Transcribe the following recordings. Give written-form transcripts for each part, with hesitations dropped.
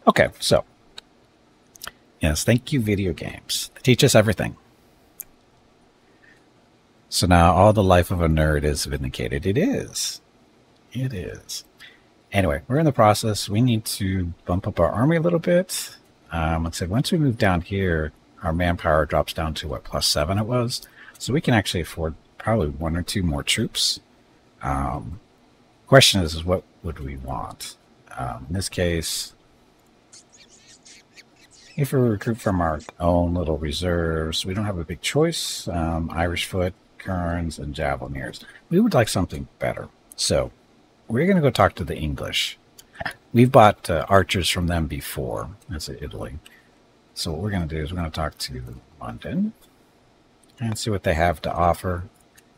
Okay, so yes, thank you, video games. They teach us everything. So now all the life of a nerd is vindicated. It is. It is. Anyway, we're in the process. We need to bump up our army a little bit. Let's say once we move down here, our manpower drops down to what, +7 it was. So we can actually afford probably 1 or 2 more troops. Question is what would we want? In this case, if we recruit from our own little reserves, we don't have a big choice. Irish Foot, Kerns, and Javelineers. We would like something better. So we're going to go talk to the English. We've bought archers from them before. That's Italy. So what we're going to do is we're going to talk to London and see what they have to offer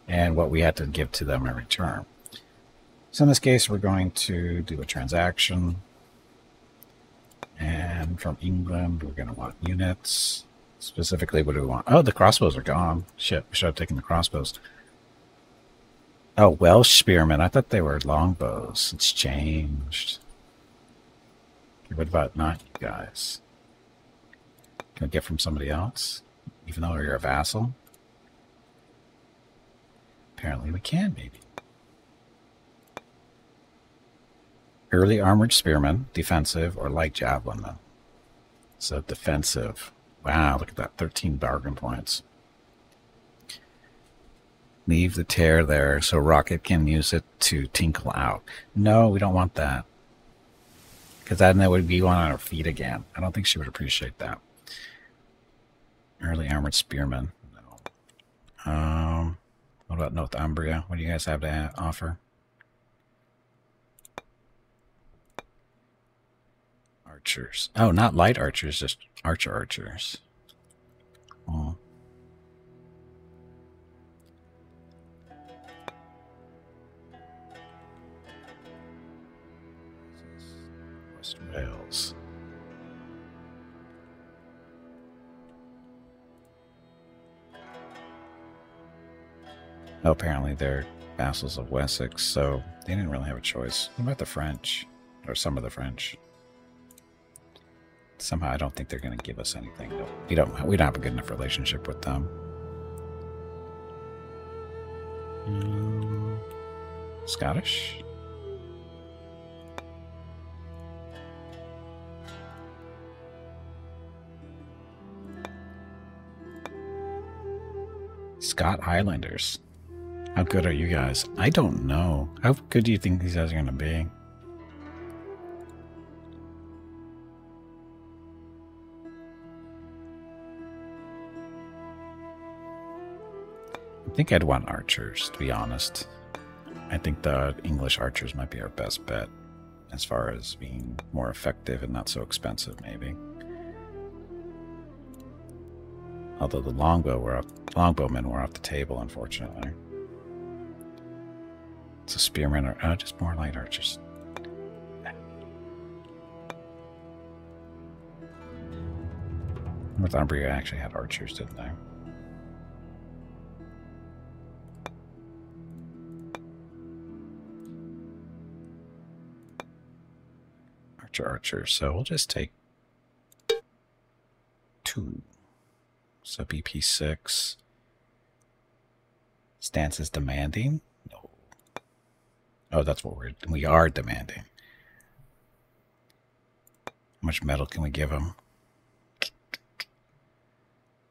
and what we had to give to them in return. So in this case, we're going to do a transaction. And from England, we're going to want units. Specifically, what do we want? Oh, the crossbows are gone. Shit, we should have taken the crossbows. Oh, Welsh spearmen. I thought they were longbows. It's changed. Okay, what about not you guys? Can I get from somebody else? Even though you're a vassal? Apparently we can, maybe. Early armored spearmen, defensive, or light javelinmen. So defensive. Wow, look at that. 13 bargain points. Leave the tear there so Rocket can use it to tinkle out. No, we don't want that. Because then that would be on our feet again. I don't think she would appreciate that. Early armored spearmen. No. What about Northumbria? What do you guys have to offer? Archers. Oh, not light archers, just archers. Oh. West Wales. Oh, apparently they're vassals of Wessex, so they didn't really have a choice. What about the French? Or some of the French? Somehow I don't think they're going to give us anything. No, we don't have a good enough relationship with them. Scottish? Scott Highlanders. How good are you guys? I don't know. How good do you think these guys are going to be? I think I'd want archers, to be honest. I think the English archers might be our best bet as far as being more effective and not so expensive, maybe. Although the longbowmen were off the table, unfortunately. So spearmen are just more light archers. Northumbria actually had archers, didn't they? Archer. So we'll just take 2. So BP6. Stance is demanding? No. Oh, that's what we are demanding. How much metal can we give them?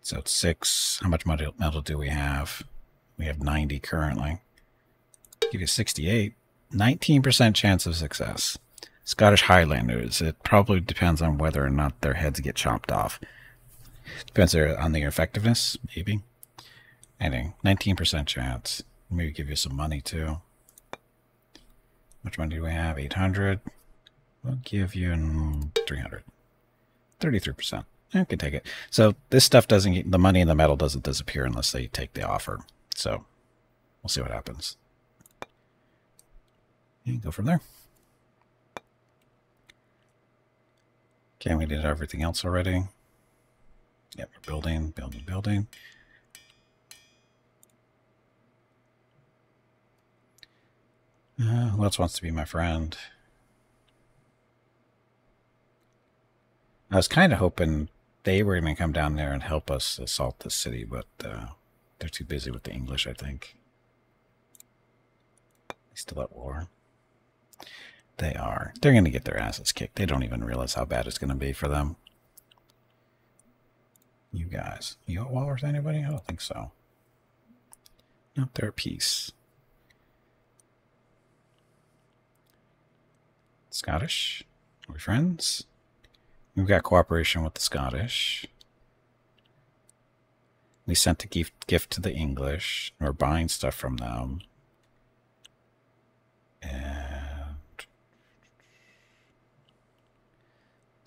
So it's 6. How much metal do we have? We have 90 currently. Give you 68. 19% chance of success. Scottish Highlanders. It probably depends on whether or not their heads get chopped off. Depends on their effectiveness, maybe. Anyway, 19% chance. Maybe give you some money too. How much money do we have? 800. We'll give you 300. 33%. I can take it. So this stuff doesn't get, the money and the metal doesn't disappear unless they take the offer. So we'll see what happens. And go from there. Okay, we did everything else already. Yep, we're building. Who else wants to be my friend? I was kind of hoping they were going to come down there and help us assault the city, but they're too busy with the English, I think. They still at war. They are. They're going to get their asses kicked. They don't even realize how bad it's going to be for them. You guys. You at war with anybody? I don't think so. Nope, they're at peace. Scottish? Are we friends? We've got cooperation with the Scottish. We sent a gift to the English. We're buying stuff from them. And do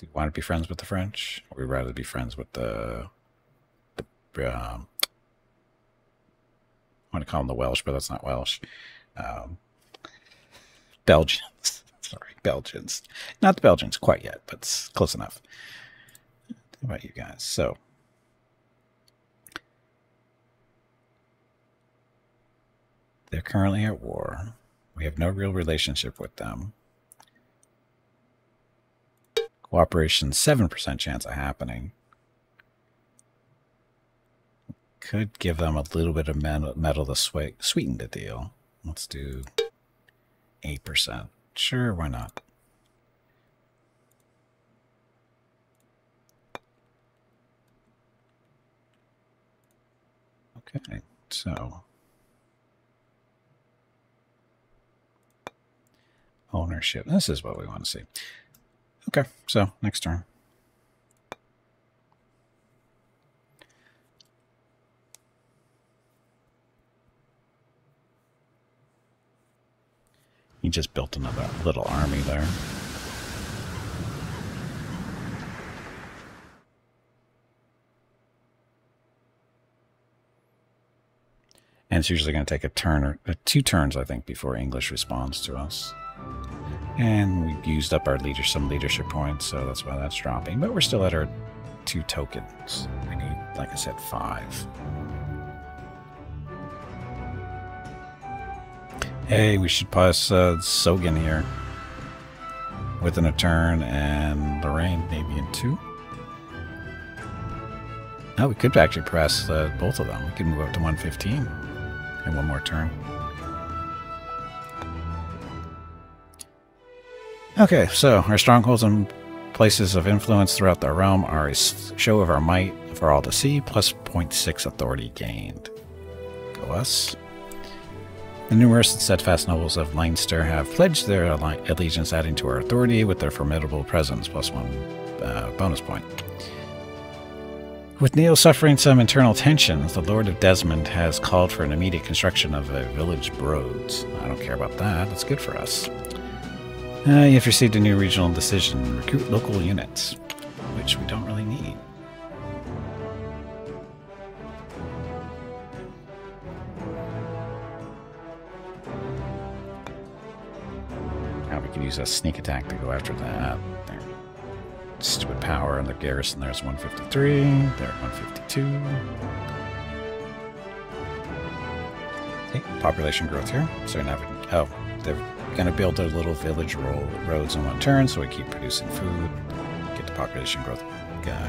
you want to be friends with the French? Or would we rather be friends with I want to call them the Welsh, but that's not Welsh. Belgians. Sorry, Belgians. Not the Belgians quite yet, but it's close enough. How about you guys? So, they're currently at war. We have no real relationship with them. Cooperation, 7% chance of happening. Could give them a little bit of metal to sweeten the deal. Let's do 8%. Sure, why not? Okay, so ownership. This is what we want to see. Okay, so next turn. He just built another little army there. And it's usually going to take a turn or 2 turns, I think, before English responds to us. And we've used up our some leadership points, so that's why that's dropping. But we're still at our 2 tokens. We need, like I said, 5. Hey, we should pass Sogan here within a turn, and Lorraine maybe in 2. No, we could actually press both of them. We could move up to 115 in 1 more turn. Okay, so our strongholds and places of influence throughout the realm are a show of our might for all to see, plus 0.6 authority gained. Go us. The numerous and steadfast nobles of Leinster have pledged their allegiance, adding to our authority with their formidable presence, plus 1 bonus point. With Neil suffering some internal tensions, the Lord of Desmond has called for an immediate construction of a village roads. I don't care about that. That's good for us. You've received a new regional decision. Recruit local units, which we don't really need. Now we could use a sneak attack to go after that. There. Stupid power, and the garrison there's 153. They're at 152. Okay, population growth here. So now, oh, they're going to build their little village roads in 1 turn, so we keep producing food, get the population growth,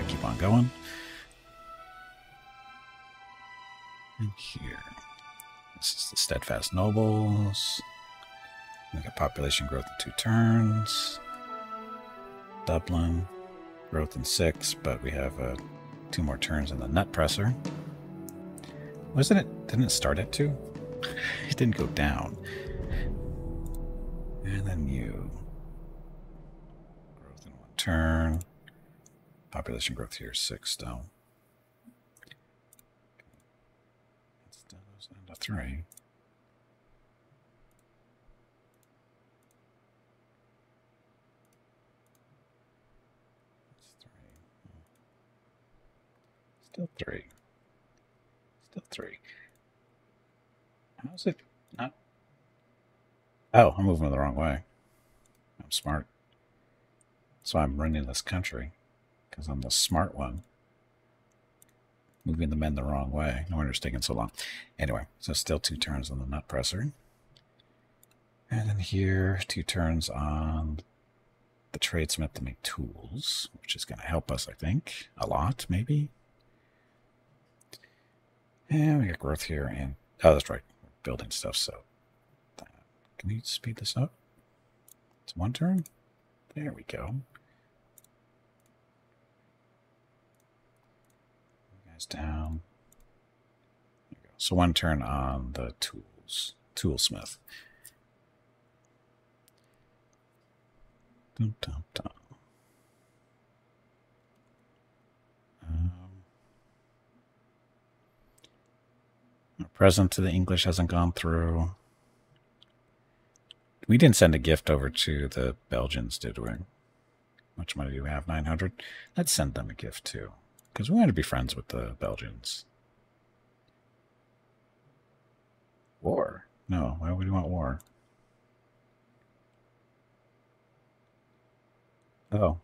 keep on going. And here, this is the steadfast nobles. We got population growth in 2 turns. Dublin, growth in 6, but we have 2 more turns in the nut presser. Wasn't it? Didn't it start at 2? It didn't go down. And then you. Growth in 1 turn. Population growth here, 6 still. That goes down to 3. Still 3. Still 3. How's it not? Oh, I'm moving the wrong way. I'm smart. So I'm running this country because I'm the smart one. Moving the men the wrong way. No wonder it's taking so long. Anyway, so still 2 turns on the nut presser. And then here, 2 turns on the tradesmith to make tools, which is going to help us, I think, a lot, maybe. And we got growth here, and oh, that's right, we're building stuff. So, can we speed this up? It's one turn. There we go. You guys down. There you go. So one turn on the tools, toolsmith. Dun, dun, dun. Present to the English hasn't gone through. We didn't send a gift over to the Belgians, did we? How much money do we have? 900? Let's send them a gift too, because we want to be friends with the Belgians. War? No, why would we want war? Oh.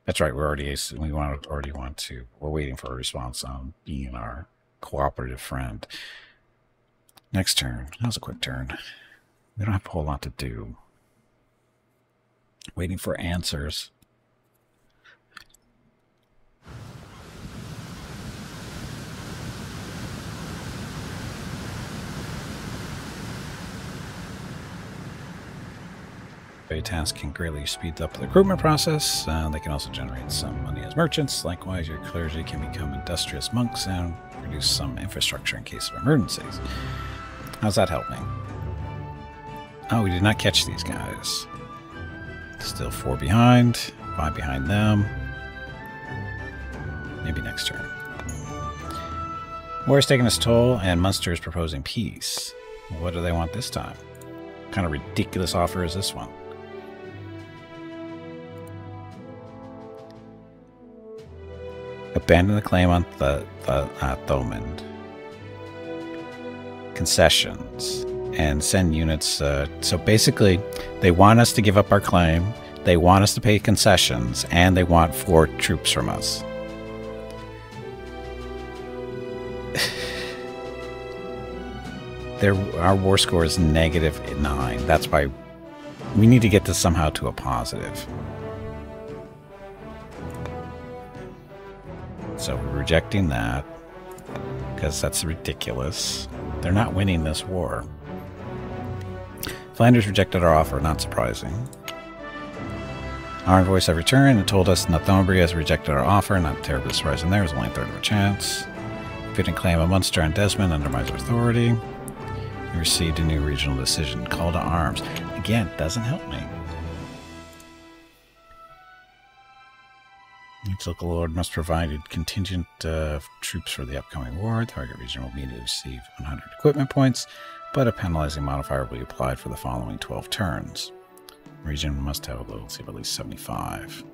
That's right, we're already we're waiting for a response on being our cooperative friend. Next turn. That was a quick turn. We don't have a whole lot to do. Waiting for answers. Tasks can greatly speed up the recruitment process. They can also generate some money as merchants. Likewise, your clergy can become industrious monks and produce some infrastructure in case of emergencies. How's that helping? Oh, we did not catch these guys. Still 4 behind, 5 behind them. Maybe next turn. War is taking its toll, and Munster is proposing peace. What do they want this time? What kind of ridiculous offer is this one? Abandon the claim on the Thomond. Concessions. And send units. So basically, they want us to give up our claim, they want us to pay concessions, and they want 4 troops from us. Our war score is -9. That's why we need to get this somehow to a positive. So we're rejecting that, because that's ridiculous. They're not winning this war. Flanders rejected our offer, not surprising. Our envoys have returned and told us Northumbria has rejected our offer, not terribly surprising there, there's only a third of a chance. We didn't claim a Munster and Desmond undermines our authority. We received a new regional decision, call to arms. Again, doesn't help me. Each local lord must provide a contingent of troops for the upcoming war. Target region will immediately receive 100 equipment points, but a penalizing modifier will be applied for the following 12 turns. Region must have a loyalty of at least 75.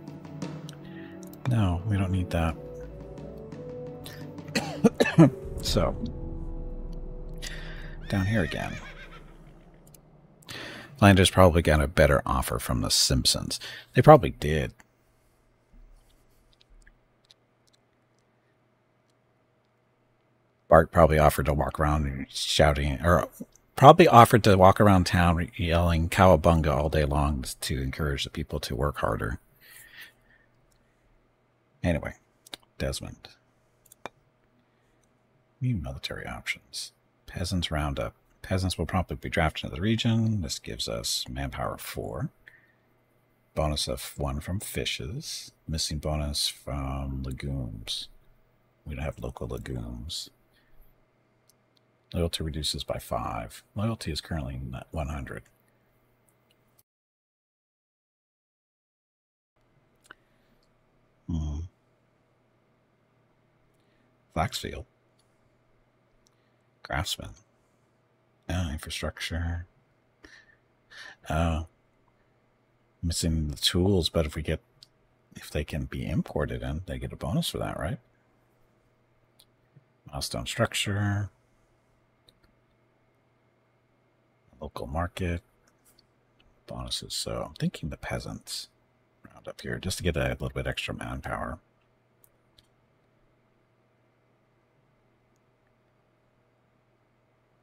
No, we don't need that. So, down here again. Flanders probably got a better offer from the Simpsons. They probably did. Bart probably offered to walk around shouting, or probably offered to walk around town yelling cowabunga all day long to encourage the people to work harder. Anyway, Desmond. New military options. Peasants roundup. Peasants will probably be drafted into the region. This gives us manpower of 4. Bonus of 1 from fishes. Missing bonus from legumes. We don't have local legumes. Loyalty reduces by 5. Loyalty is currently 100. Flaxfield. Craftsman. Infrastructure. Missing the tools, but if they can be imported in, they get a bonus for that, right? Milestone structure. Local market. Bonuses. So I'm thinking the peasants round up here just to get a little bit extra manpower.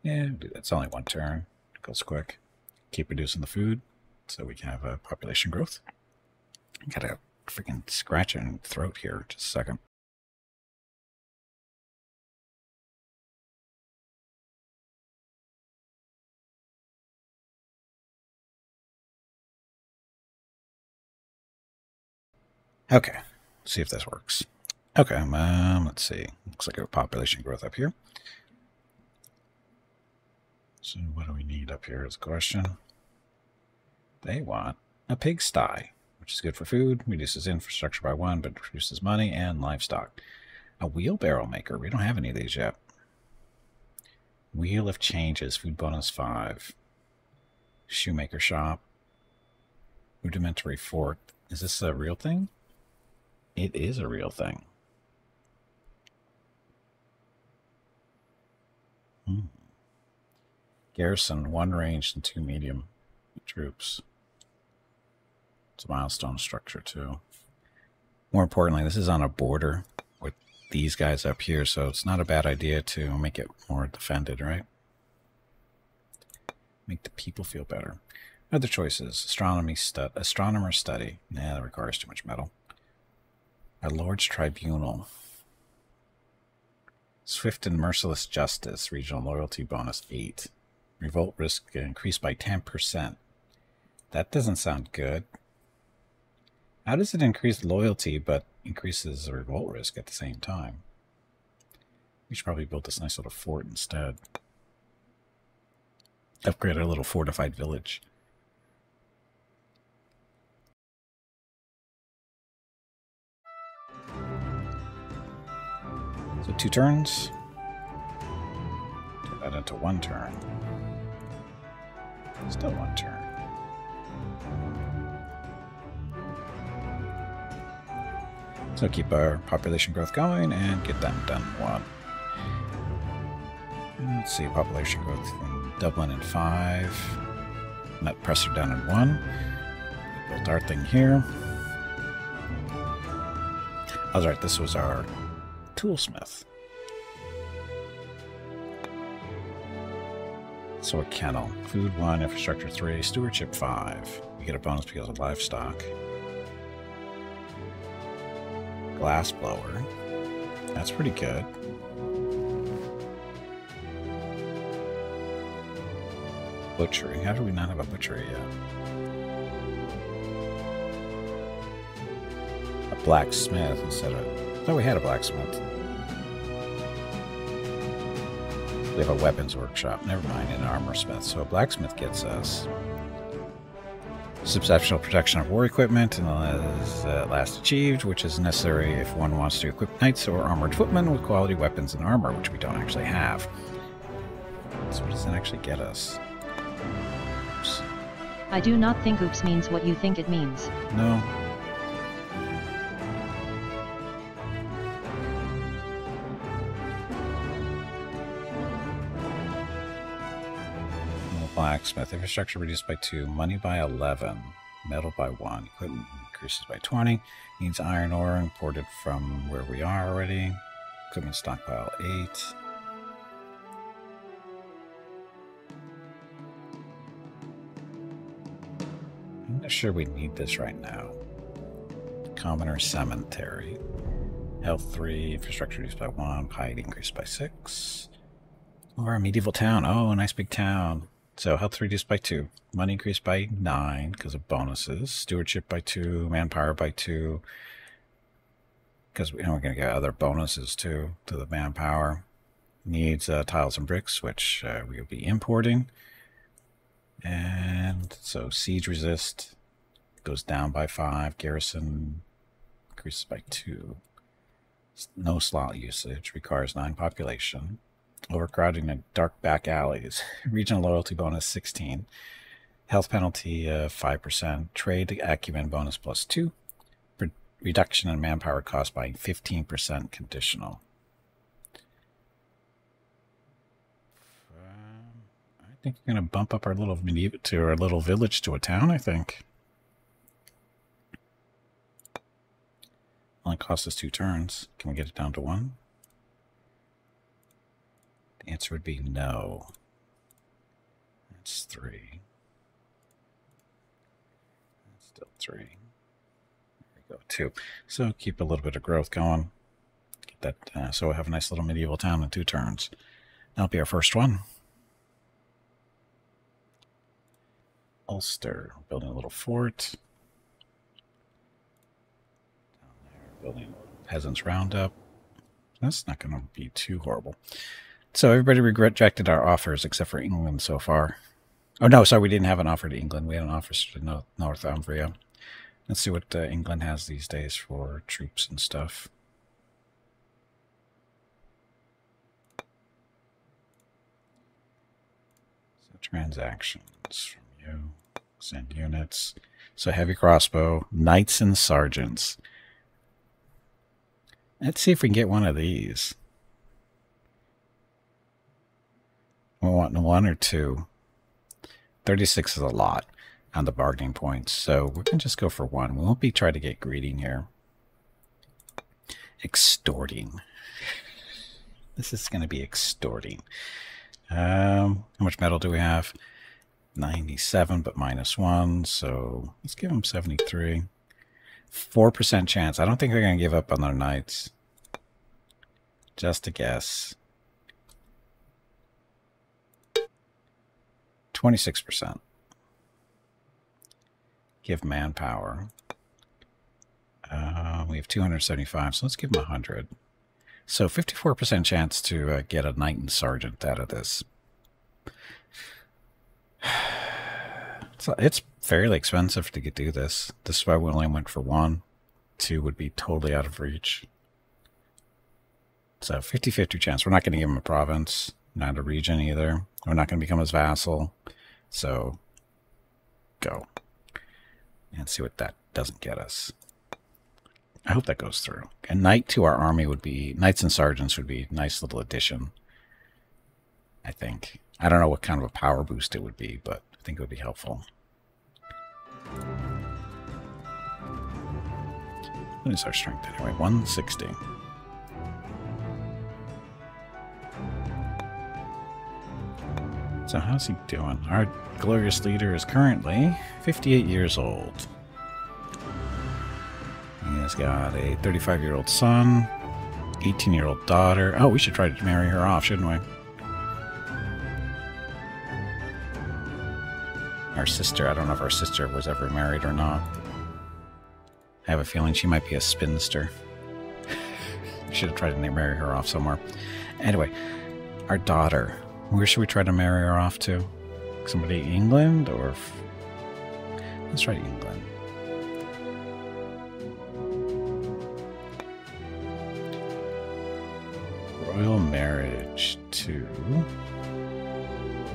Yeah, it's only 1 turn. It goes quick. Keep reducing the food. so we can have a population growth. Got a freaking scratch in throat here. Just a second. Okay, see if this works. Okay, let's see. Looks like a population growth up here. So what do we need up here is a question. They want a pigsty, which is good for food, reduces infrastructure by 1, but reduces money and livestock. A wheelbarrow maker. We don't have any of these yet. Wheel of changes, food bonus 5. Shoemaker shop. Rudimentary fork. Is this a real thing? It is a real thing. Garrison, 1 ranged and 2 medium troops. It's a milestone structure too. More importantly, this is on a border with these guys up here, so it's not a bad idea to make it more defended, right? Make the people feel better. Other choices: astronomer study. Nah, that requires too much metal. A Lord's Tribunal. Swift and merciless justice. Regional loyalty bonus 8. Revolt risk increased by 10%. That doesn't sound good. How does it increase loyalty but increases the revolt risk at the same time? We should probably build this nice little fort instead. Upgrade our little fortified village. So 2 turns. Turn that into 1 turn. Still 1 turn. So keep our population growth going and get them done 1. Let's see, population growth in Dublin in 5. Net pressure down in 1. We built our thing here. I was right, this was our toolsmith. So a kennel. Food 1, infrastructure 3, stewardship 5. We get a bonus because of livestock. Glass blower. That's pretty good. Butchery. How do we not have a butchery yet? A blacksmith instead of... I thought we had a blacksmith. We have a weapons workshop. Never mind, an armor smith. So a blacksmith gets us substantial protection of war equipment, and is last achieved, which is necessary if one wants to equip knights or armored footmen with quality weapons and armor, which we don't actually have. So what does that actually get us? Oops. I do not think oops means what you think it means. No. Blacksmith. Infrastructure reduced by 2. Money by 11. Metal by 1. Equipment increases by 20. Needs iron ore imported from where we are already. Equipment stockpile 8. I'm not sure we need this right now. Commoner Cemetery. Health 3. Infrastructure reduced by 1. Piety increased by 6. Or a medieval town. Oh, a nice big town. So health reduced by 2. Money increased by 9 because of bonuses. Stewardship by 2. Manpower by 2. Because we're going to get other bonuses too to the manpower. Needs tiles and bricks, which we'll be importing. And so siege resist goes down by 5. Garrison increases by 2. No slot usage. Requires 9 population. Overcrowding in dark back alleys. Regional loyalty bonus 16. Health penalty 5%. Trade acumen bonus plus 2. Reduction in manpower cost by 15% conditional. I think we're going to bump up our little village to a town, I think. Only cost us 2 turns. Can we get it down to 1? The answer would be no. That's 3. Still 3. There we go, 2. So keep a little bit of growth going. Get that. So we'll have a nice little medieval town in 2 turns. That'll be our first one. Ulster, building a little fort. Down there, building a peasants roundup. That's not going to be too horrible. So everybody rejected our offers except for England so far. Oh, no, sorry, we didn't have an offer to England. We had an offer to Northumbria. Let's see what England has these days for troops and stuff. So transactions from you. Send units. So heavy crossbow, knights and sergeants. Let's see if we can get one of these. We want 1 or 2. 36 is a lot on the bargaining points, so we're going to just go for 1. We won't be trying to get greedy here. Extorting. This is going to be extorting. How much metal do we have? 97, but -1, so let's give them 73. 4% chance. I don't think they're going to give up on their knights. Just a guess. 26%. Give manpower. We have 275, so let's give them 100. So 54% chance to get a knight and sergeant out of this. So it's fairly expensive to do this. This is why we only went for 1. 2 would be totally out of reach. So 50-50 chance. We're not going to give him a province, not a region either. We're not going to become his vassal. So go. And see what that doesn't get us. I hope that goes through. A knight to our army would be, knights and sergeants would be a nice little addition. I think. I don't know what kind of a power boost it would be, but I think it would be helpful. What is our strength anyway? 160. So how's he doing? Our glorious leader is currently 58 years old. He's got a 35-year-old son, 18-year-old daughter. Oh, we should try to marry her off, shouldn't we? Our sister, I don't know if our sister was ever married or not. I have a feeling she might be a spinster. We should have tried to marry her off somewhere. Anyway, our daughter. Where should we try to marry her off to? Somebody in England or... Let's try England. Royal marriage to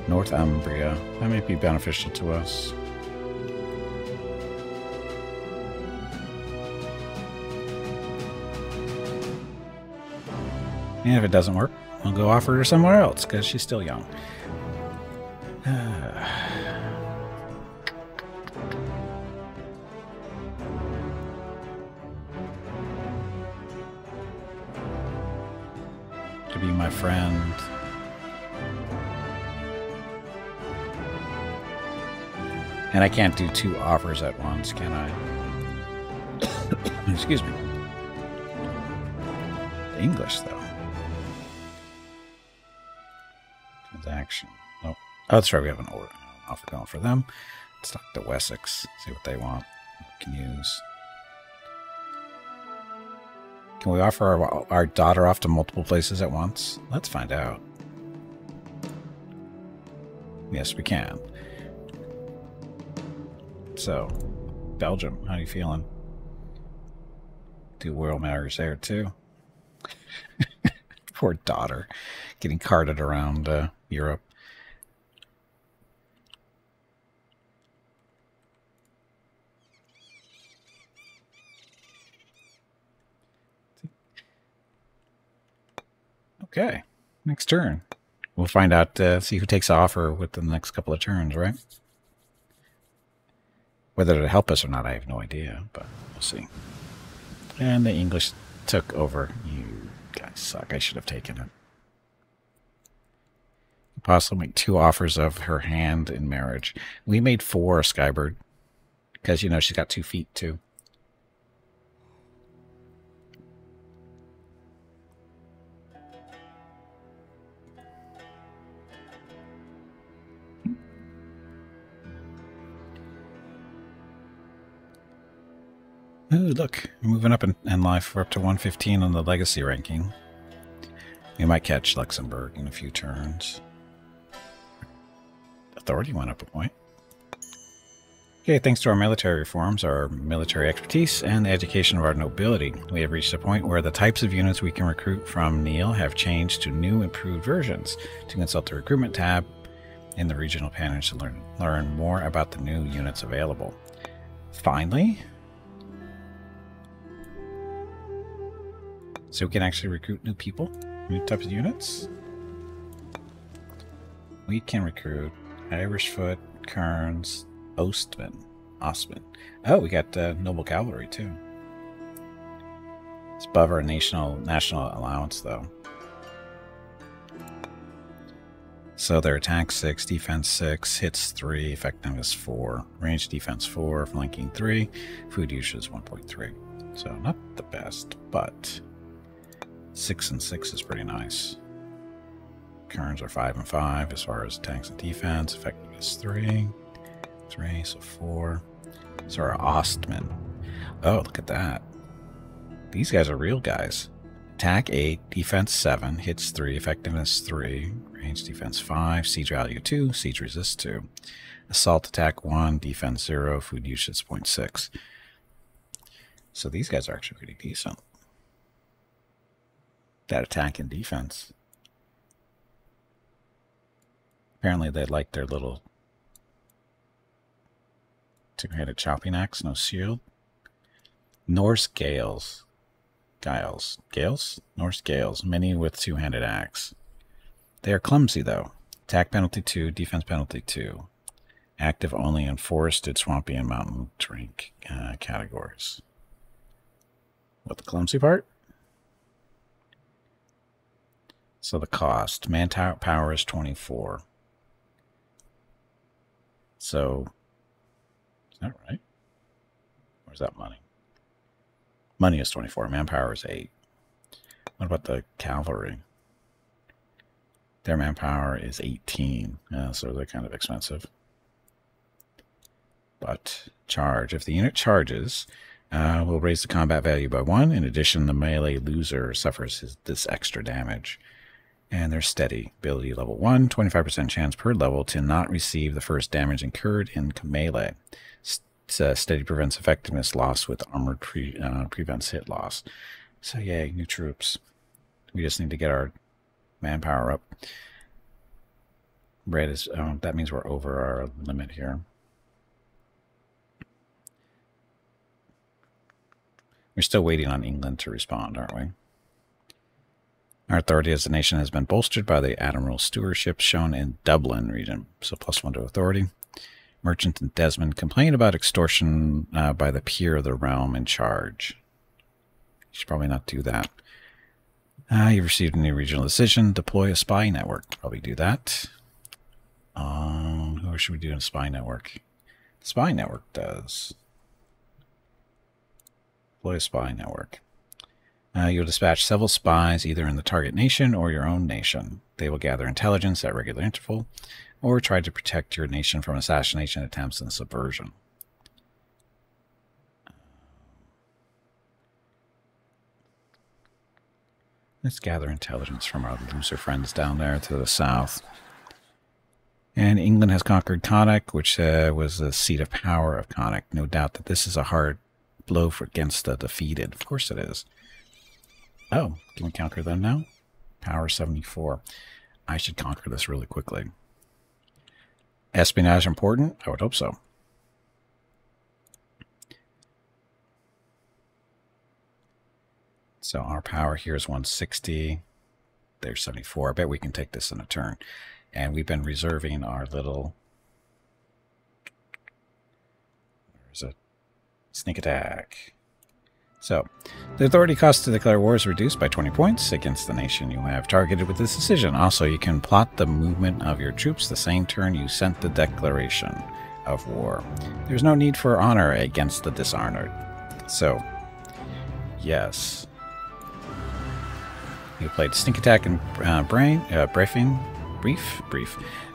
Northumbria. That might be beneficial to us. And if it doesn't work, we'll go offer her somewhere else because she's still young. To be my friend. And I can't do 2 offers at once, can I? Excuse me. English, though. Transaction. Nope. Oh, that's right. We have an offer going for them. Let's talk to Wessex. See what they want. We can use. Can we offer our daughter off to multiple places at once? Let's find out. Yes, we can. So, Belgium, how are you feeling? Do royal marriage there too. Poor daughter, getting carted around Europe. Okay, next turn. We'll find out, see who takes the offer within the next couple of turns, right? Whether it'll help us or not, I have no idea, but we'll see. And the English took over. You guys suck. I should have taken it. Possibly make 2 offers of her hand in marriage. We made 4, Skybird. Because, you know, she's got 2 feet, too. Ooh, look, we're moving up in life. We're up to 115 on the legacy ranking. We might catch Luxembourg in a few turns. Authority went up a point. Okay, thanks to our military reforms, our military expertise, and the education of our nobility, we have reached a point where the types of units we can recruit from Neil have changed to new, improved versions. To consult the recruitment tab in the regional page to learn more about the new units available. Finally, so we can actually recruit new people, new types of units. We can recruit Irishfoot, Kearns, Ostman. Oh, we got noble cavalry too. It's above our national allowance though. So their attack 6, defense 6, hits 3, effectiveness 4, range defense 4, flanking 3, food usage 1.3. So not the best, but 6 and 6 is pretty nice. Kearns are 5 and 5 as far as tanks and defense. Effectiveness 3, so 4. So our Ostman. Oh, look at that. These guys are real guys. Attack 8, defense 7, hits 3, effectiveness 3, range defense 5, siege value 2, siege resist 2. Assault attack 1, defense 0, food usage 0.6. So these guys are actually pretty decent. That attack and defense. Apparently they like their little two-handed chopping axe, no shield. Norse Gales. Norse Gales, many with two-handed axe. They are clumsy though. Attack penalty 2, defense penalty 2. Active only in forested, swampy, and mountain terrain categories. What, the clumsy part? So the cost. Manpower is 24. So, is that right? Where's that money? Money is 24. Manpower is 8. What about the cavalry? Their manpower is 18. So they're kind of expensive. But charge. If the unit charges, we'll raise the combat value by 1. In addition, the melee loser suffers this extra damage. And they're steady. Ability level 1, 25% chance per level to not receive the first damage incurred in melee. Steady prevents effectiveness loss with armored prevents hit loss. So yay, new troops. We just need to get our manpower up. Red is, that means we're over our limit here. We're still waiting on England to respond, aren't we? Our authority as a nation has been bolstered by the Admiral stewardship shown in Dublin region, so +1 to authority. Merchant and Desmond complain about extortion by the peer of the realm in charge. You should probably not do that. You've received a new regional decision. Deploy a spy network. Probably do that. Who should we do in a spy network? The spy network does. Deploy a spy network. You'll dispatch several spies either in the target nation or your own nation. They will gather intelligence at regular interval or try to protect your nation from assassination attempts and subversion. Let's gather intelligence from our loser friends down there to the south. And England has conquered Connacht, which was the seat of power of Connacht. No doubt that this is a hard blow against the defeated. Of course it is. Oh, can we conquer them now? Power 74. I should conquer this really quickly. Espionage important? I would hope so. So our power here is 160. There's 74. I bet we can take this in a turn. And we've been reserving our little... There's a sneak attack. So, the authority cost to declare war is reduced by 20 points against the nation you have targeted with this decision. Also, you can plot the movement of your troops the same turn you sent the declaration. of war. There's no need for honor against the dishonored. So, yes. You played Sneak Attack and Brief.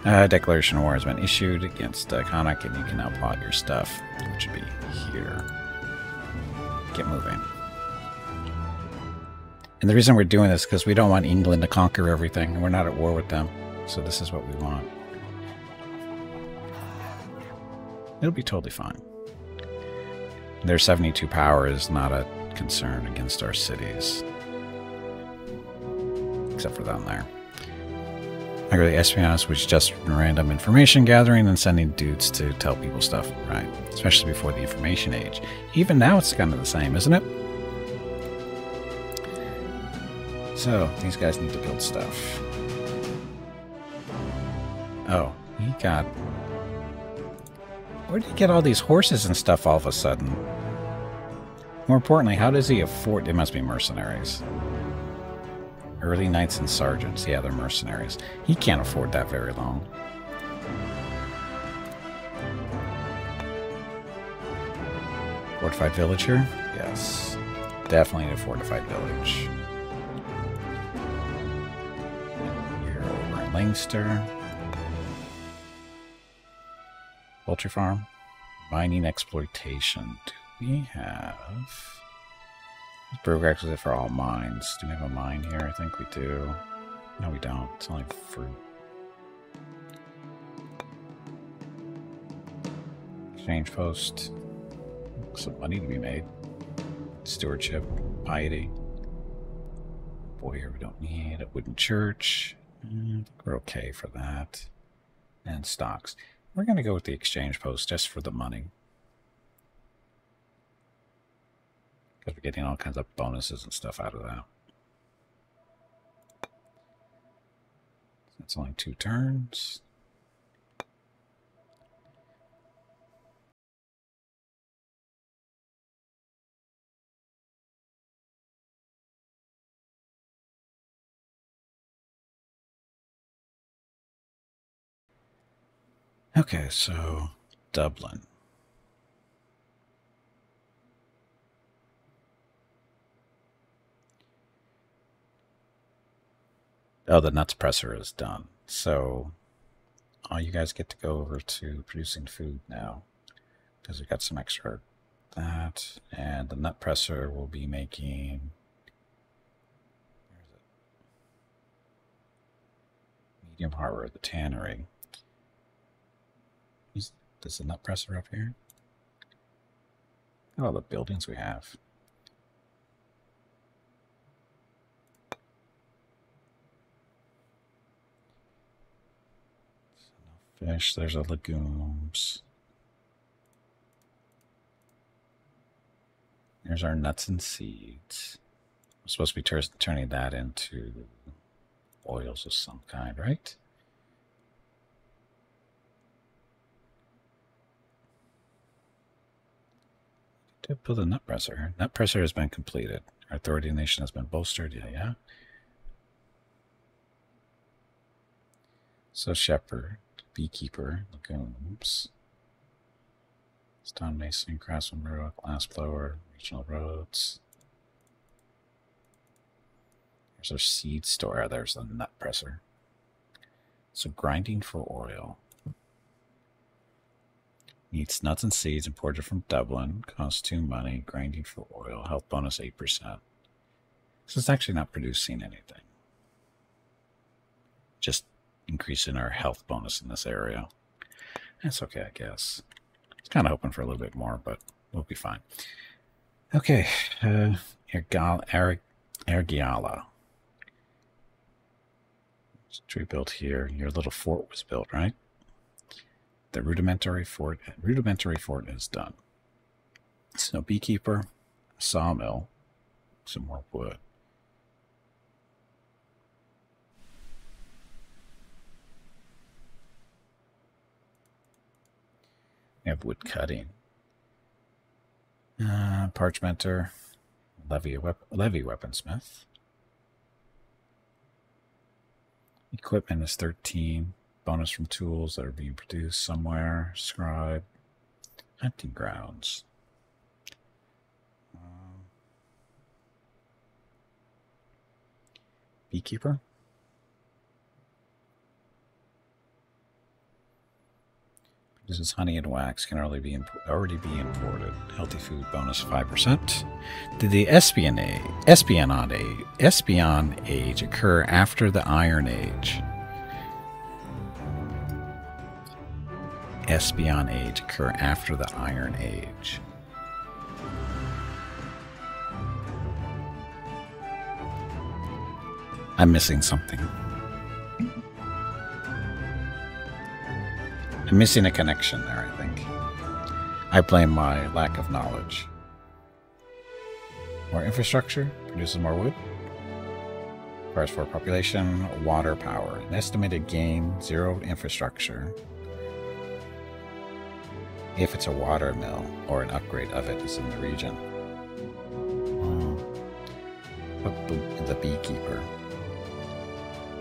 Declaration of war has been issued against Connacht, and you can now plot your stuff, which would be here. Get moving. And the reason we're doing this is because we don't want England to conquer everything, and we're not at war with them. So this is what we want. It'll be totally fine. Their 72 power is not a concern against our cities. Except for down there. Regularly espionage, which is just random information gathering and sending dudes to tell people stuff, right? Especially before the information age. Even now it's kind of the same, isn't it? So, these guys need to build stuff. Oh, he got... Where did he get all these horses and stuff all of a sudden? More importantly, how does he afford... It must be mercenaries. Early knights and sergeants. Yeah, they're mercenaries. He can't afford that very long. Fortified villager? Yes. Definitely a fortified village. Here over in Leinster. Poultry farm. Mining exploitation. Do we have... Brew requisite for all mines. Do we have a mine here? I think we do. No, we don't. It's only fruit. Exchange post. Some money to be made. Stewardship. Piety. Boy, here we don't need a wooden church. I think we're okay for that. And stocks. We're going to go with the exchange post just for the money. Because we're getting all kinds of bonuses and stuff out of that. That's only 2 turns. Okay, so Dublin. Oh, the nuts presser is done. So, you guys get to go over to producing food now. Because we've got some extra that. And the nut presser will be making... Where is it? Medium harbor, the tannery. There's a nut presser up here. Look at all the buildings we have. Fish, there's our legumes. There's our nuts and seeds. We're supposed to be turning that into oils of some kind, right? To build a nut presser. Nut presser has been completed. Our authority nation has been bolstered. Yeah. So shepherd, beekeeper, legumes, stonemason, craftsman, brewer, glass blower, regional roads. There's our seed store. There's the nut presser. So grinding for oil. Needs nuts and seeds imported from Dublin. Costs 2 money. Grinding for oil. Health bonus 8%. So it's actually not producing anything. Just increasing our health bonus in this area. That's okay, I guess. It's kind of hoping for a little bit more, but we'll be fine. Okay. Argiala. Tree built here. Your little fort was built, right? The rudimentary fort is done. So beekeeper, sawmill, some more wood. We have wood cutting. Parchmenter, levy weaponsmith. Equipment is 13. bonus from tools that are being produced somewhere. Scribe. Hunting grounds. Beekeeper. Produces honey and wax. Can already be imported. Healthy food bonus 5%. Did the Espion age occur after the Iron Age? Espion age occur after the Iron Age. I'm missing something. I'm missing a connection there, I think. I blame my lack of knowledge. More infrastructure produces more wood. Requires for population, water power. An estimated gain, 0 infrastructure. If it's a water mill or an upgrade of it is in the region. The beekeeper.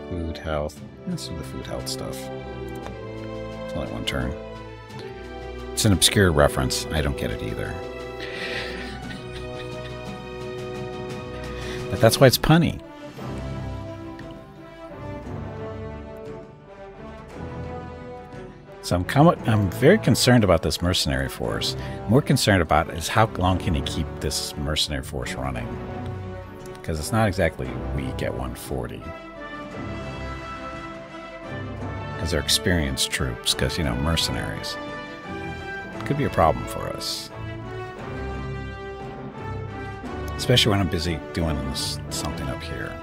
Food health. Let's do the food health stuff. It's only one turn. It's an obscure reference. I don't get it either. But that's why it's punny. So I'm very concerned about this mercenary force. More concerned about is how long can he keep this mercenary force running? Because it's not exactly weak at 140. Because they're experienced troops, because, you know, mercenaries. It could be a problem for us. Especially when I'm busy doing something up here.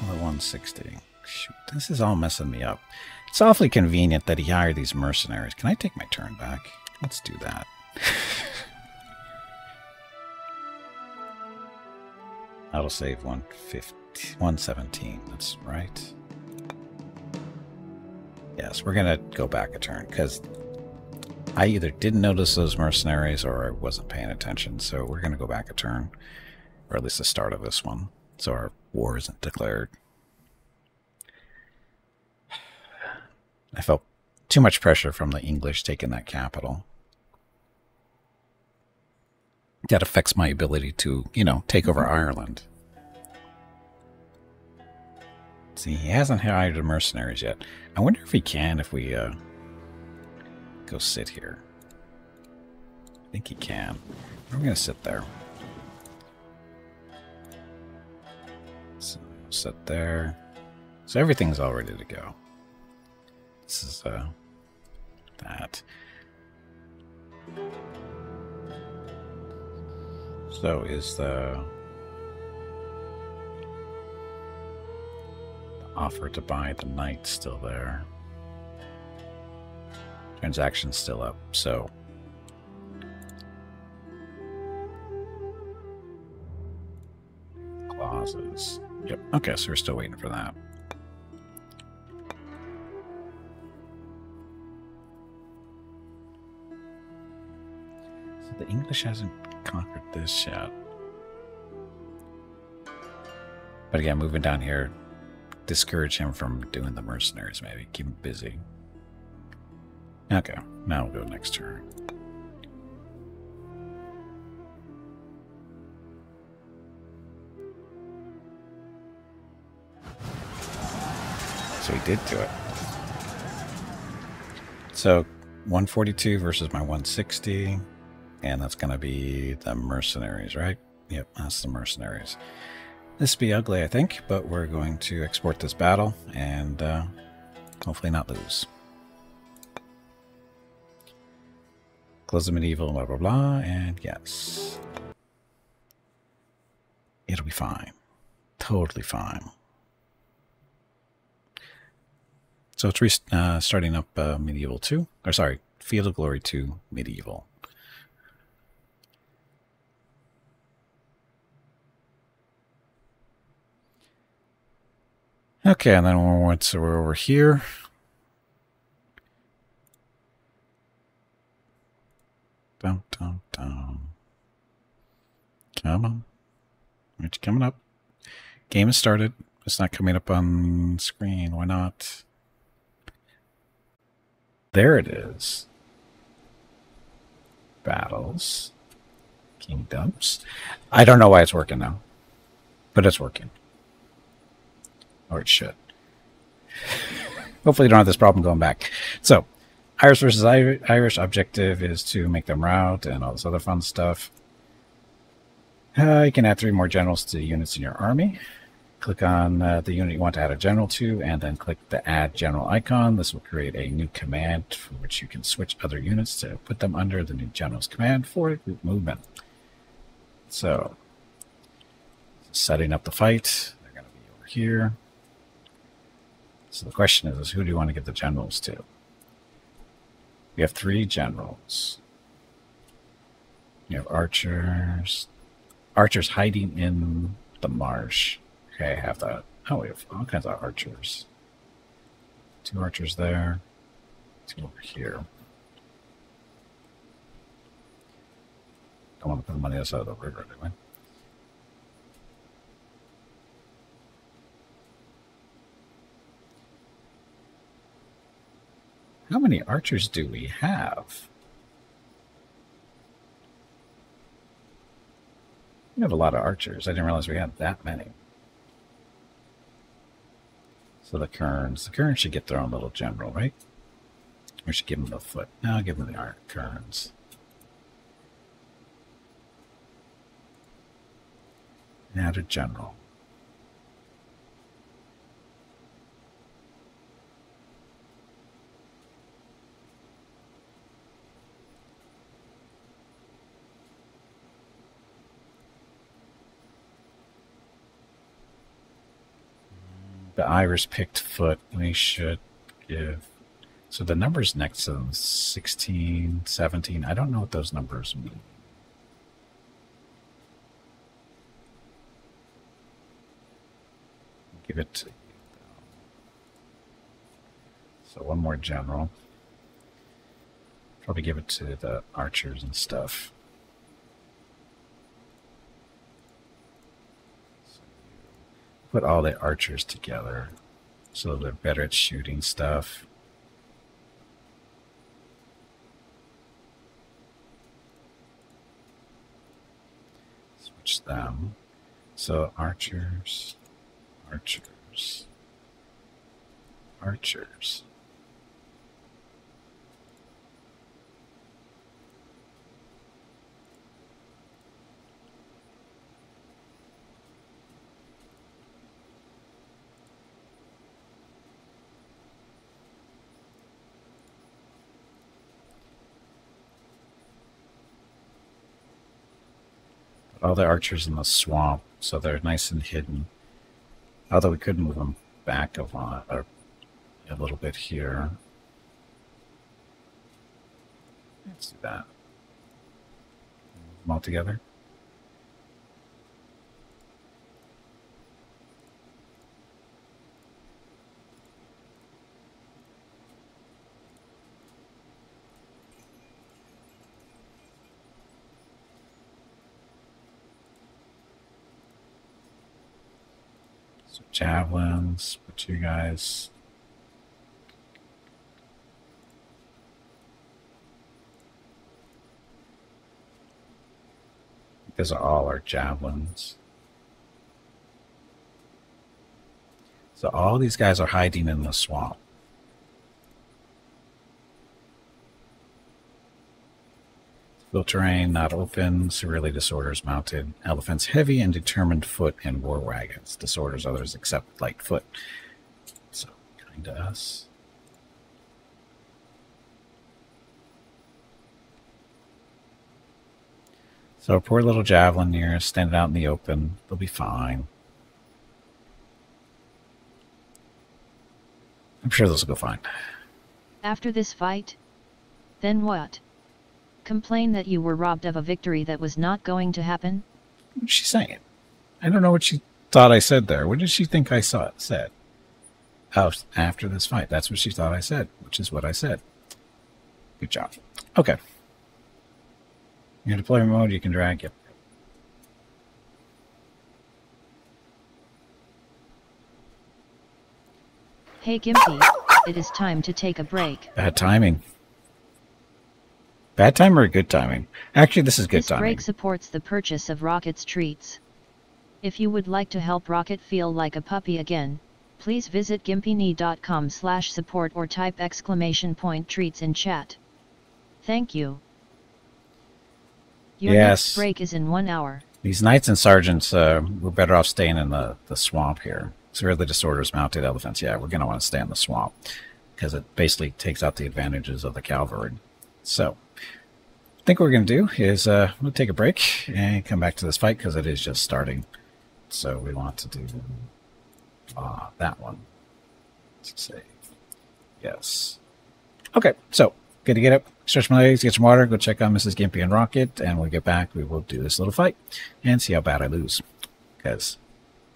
Or 160. Shoot, this is all messing me up. It's awfully convenient that he hired these mercenaries. Can I take my turn back? Let's do that. That'll save 117. That's right. Yes, we're going to go back a turn because I either didn't notice those mercenaries or I wasn't paying attention. So we're going to go back a turn, or at least the start of this one, so our war isn't declared. I felt too much pressure from the English taking that capital. That affects my ability to, you know, take over Ireland. See, he hasn't hired the mercenaries yet. I wonder if he can if we go sit here. I think he can. We're going to sit there. So, sit there. So everything's all ready to go. This is that. So is the offer to buy the knight still there? Transaction's still up, so clauses. Yep. Okay, so we're still waiting for that. The English hasn't conquered this yet. But again, moving down here, discourage him from doing the mercenaries, maybe. Keep him busy. Okay, now we'll go next turn. So he did do it. So 142 versus my 160. And that's going to be the mercenaries, right? Yep, that's the mercenaries. This will be ugly, I think, but we're going to export this battle and hopefully not lose. Close the medieval, blah, blah, blah, and yes. It'll be fine. Totally fine. So it's starting up Medieval 2, or sorry, Field of Glory 2 Medieval. Okay, and then once we're over here, dum dum dum. Come on, it's coming up. Game has started. It's not coming up on screen. Why not? There it is. Battles. Kingdoms. I don't know why it's working now, but it's working. Or it should. Hopefully you don't have this problem going back. So, Irish versus Irish objective is to make them rout and all this other fun stuff. You can add 3 more generals to units in your army. Click on the unit you want to add a general to, and then click the Add General icon. This will create a new command for which you can switch other units to put them under the new general's command for group movement. So, setting up the fight. They're going to be over here. So the question is, who do you want to give the generals to? We have 3 generals. You have archers. Archers hiding in the marsh. Okay, I have that. Oh, we have all kinds of archers. 2 archers there. 2 over here. Don't want to put them on the other side of the river anyway. How many archers do we have? We have a lot of archers. I didn't realize we had that many. So the Kerns. The Kerns should get their own little general, right? We should give them the foot. No, I'll give them the Kerns. Add a general. The Irish picked foot. We should give. So the numbers next to them, 16, 17. I don't know what those numbers mean. Give it to you. So 1 more general. Probably give it to the archers and stuff. Put all the archers together so they're better at shooting stuff. Switch them. So archers, archers, archers. All the archers in the swamp, so they're nice and hidden. Although we could move them back a little bit here. Let's do that. Move them all together. So javelins, put you guys. These are all our javelins. So all these guys are hiding in the swamp. Fill terrain not open, severely disorders mounted, elephants heavy and determined foot and war wagons. Disorders others except light foot. So kind of us. So poor little javeliniers standing out in the open. They'll be fine. I'm sure those will go fine. After this fight? Then what? Complain that you were robbed of a victory that was not going to happen? What's she saying? I don't know what she thought I said there. What did she think I said? Oh, after this fight. That's what she thought I said, which is what I said. Good job. Okay. In deployment mode, you can drag. Yep. Hey Gimpy, it is time to take a break. Bad timing. Bad time or good timing? Actually, this is good timing. This break supports the purchase of Rocket's treats. If you would like to help Rocket feel like a puppy again, please visit gimpyknee.com/support or type !treats in chat. Thank you. Your next break is in 1 hour. These knights and sergeants, we're better off staying in the swamp here. Severely disorders mounted elephants. Yeah, we're going to want to stay in the swamp because it basically takes out the advantages of the cavalry. So, I think what we're going to do is we'll take a break and come back to this fight because it is just starting. So we want to do that one. Let's say yes. Okay, so good to get up, stretch my legs, get some water, go check on Mrs. Gimpy and Rocket, and when we get back, we will do this little fight and see how bad I lose. Because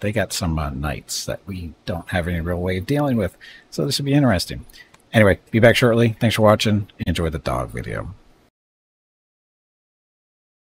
they got some knights that we don't have any real way of dealing with. So this will be interesting. Anyway, be back shortly. Thanks for watching. Enjoy the dog video.